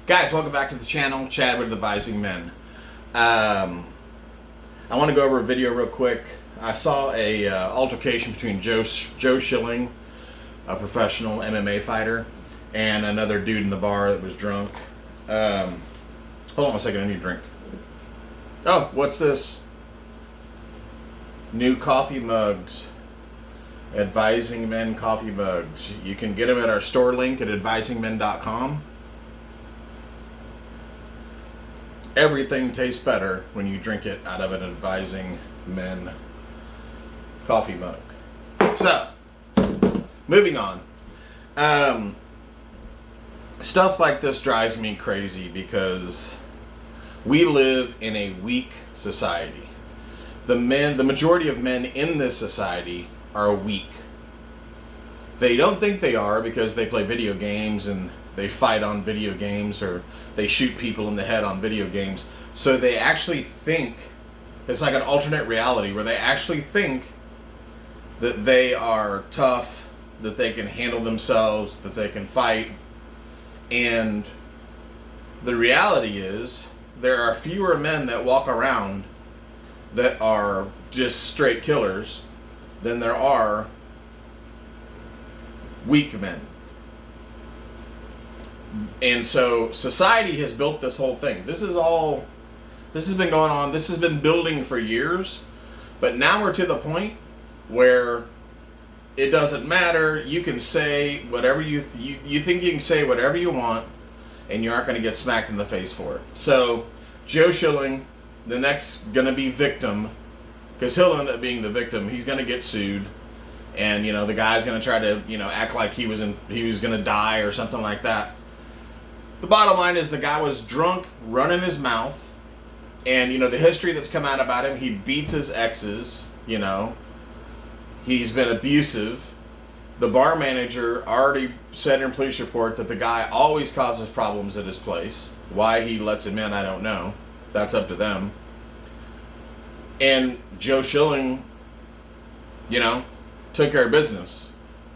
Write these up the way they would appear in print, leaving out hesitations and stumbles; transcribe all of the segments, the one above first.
Guys, welcome back to the channel, Chad with Advising Men. I want to go over a video real quick. I saw a altercation between Joe Schilling, a professional MMA fighter, and another dude in the bar that was drunk. Hold on a second, I need a drink. Oh, what's this? New coffee mugs. Advising Men coffee mugs. You can get them at our store link at advisingmen.com. Everything tastes better when you drink it out of an Advising Men coffee mug. So, moving on. Stuff like this drives me crazy because we live in a weak society. The majority of men in this society are weak. They don't think they are because they play video games and they fight on video games, or they shoot people in the head on video games. So they actually think, it's like an alternate reality where they actually think that they are tough, that they can handle themselves, that they can fight. And the reality is there are fewer men that walk around that are just straight killers than there are weak men. And so society has built this whole thing. This has been going on, this has been building for years, but now we're to the point where it doesn't matter. You can say whatever you think you can say whatever you want, and you aren't going to get smacked in the face for it. So Joe Schilling, the next going to be victim, because he'll end up being the victim. He's going to get sued, and the guy's going to try to act like he was going to die or something like that. The bottom line is the guy was drunk, running his mouth, and the history that's come out about him, he beats his exes, he's been abusive. The bar manager already said in a police report that the guy always causes problems at his place. Why he lets him in, I don't know. That's up to them. And Joe Schilling, took care of business.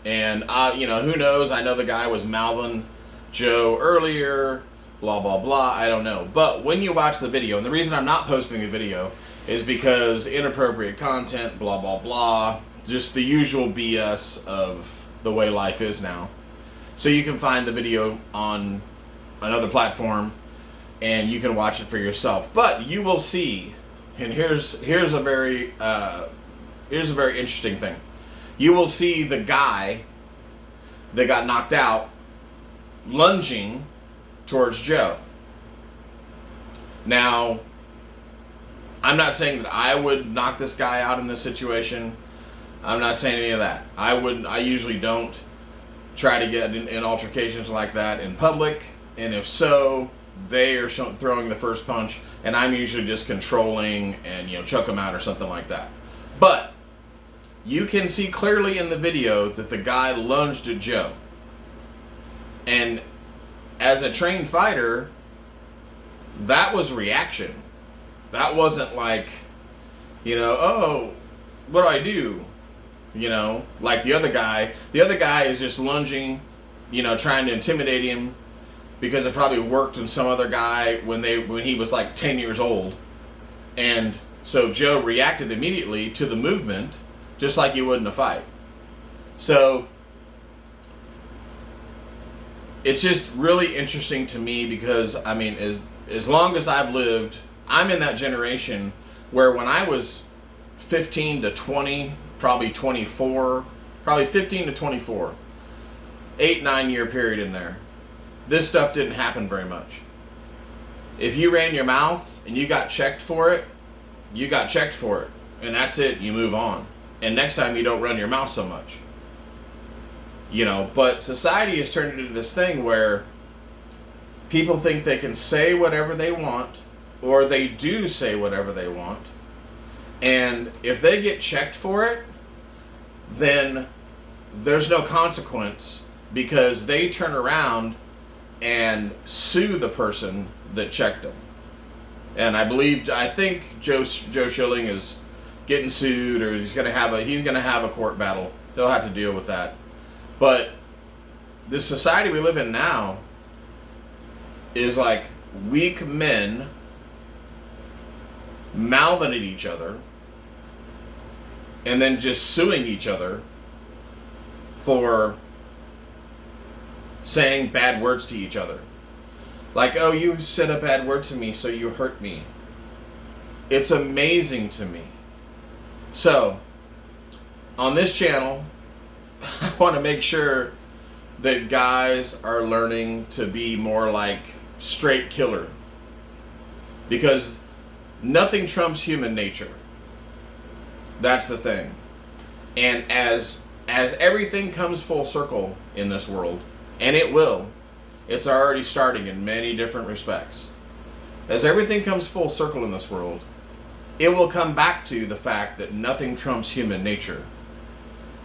And, who knows? I know the guy was mouthing Joe earlier, blah, blah, blah. I don't know. But when you watch the video, and the reason I'm not posting the video is because inappropriate content, blah, blah, blah. Just the usual BS of the way life is now. So you can find the video on another platform and you can watch it for yourself. But you will see, and here's a very interesting thing. You will see the guy that got knocked out lunging towards Joe. Now, I'm not saying that I would knock this guy out in this situation. I'm not saying any of that. I usually don't try to get in altercations like that in public, and if so, they are throwing the first punch, and I'm usually just controlling and chuck them out or something like that. But you can see clearly in the video that the guy lunged at Joe. And as a trained fighter, that was reaction. That wasn't like, oh, what do I do? Like the other guy. The other guy is just lunging, trying to intimidate him because it probably worked on some other guy when he was like 10 years old. And so Joe reacted immediately to the movement, just like you would in a fight. So it's just really interesting to me because, as long as I've lived, I'm in that generation where when I was 15 to 20, probably 24, probably 15 to 24, 8-9 year period in there, this stuff didn't happen very much. If you ran your mouth and you got checked for it, you got checked for it, and that's it, you move on. And next time you don't run your mouth so much. But society has turned into this thing where people think they can say whatever they want, or they do say whatever they want. And if they get checked for it, then there's no consequence because they turn around and sue the person that checked them. And I think Joe Schilling is getting sued, or he's gonna have a court battle. He'll have to deal with that. But the society we live in now, is like weak men mouthing at each other and then just suing each other for saying bad words to each other. Like, oh, you said a bad word to me, so you hurt me. It's amazing to me. So, on this channel, I want to make sure that guys are learning to be more like straight killer. Because nothing trumps human nature. That's the thing. And as everything comes full circle in this world, and it will, it's already starting in many different respects. As everything comes full circle in this world, it will come back to the fact that nothing trumps human nature.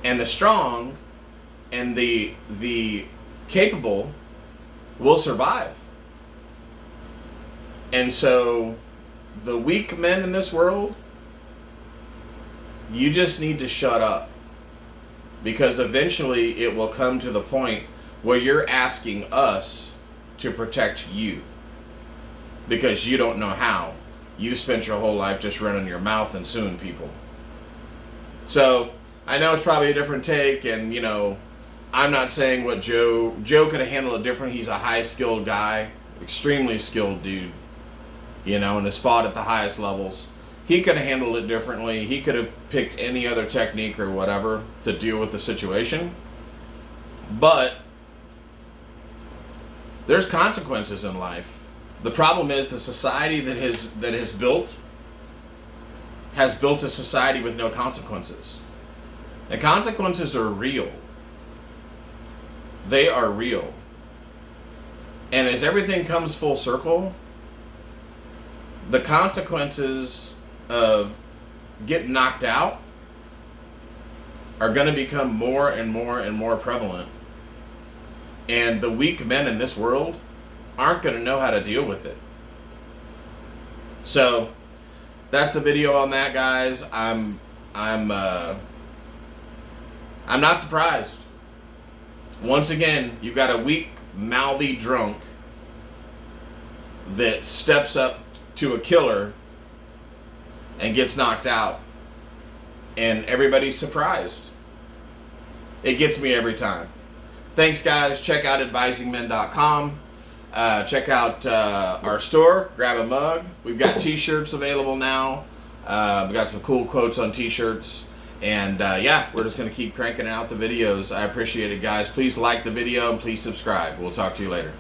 And the strong and the capable will survive. And so the weak men in this world, you just need to shut up. Because eventually it will come to the point where you're asking us to protect you. Because you don't know how. You spent your whole life just running your mouth and suing people. So, I know it's probably a different take, and you know, I'm not saying what Joe could have handled it different. He's a high-skilled guy, extremely skilled dude, you know, and has fought at the highest levels. He could have handled it differently. He could have picked any other technique or whatever to deal with the situation. But there's consequences in life. The problem is the society that has built a society with no consequences. The consequences are real. They are real. And as everything comes full circle, the consequences of getting knocked out are going to become more and more and more prevalent. And the weak men in this world aren't going to know how to deal with it. So that's the video on that, guys. I'm not surprised. Once again, you've got a weak, mouthy drunk that steps up to a killer and gets knocked out, and everybody's surprised. It gets me every time. Thanks, guys. Check out advisingmen.com. Check out our store. Grab a mug. We've got t-shirts available now. We've got some cool quotes on t-shirts. And yeah, we're just going to keep cranking out the videos. I appreciate it, guys. Please like the video and please subscribe. We'll talk to you later.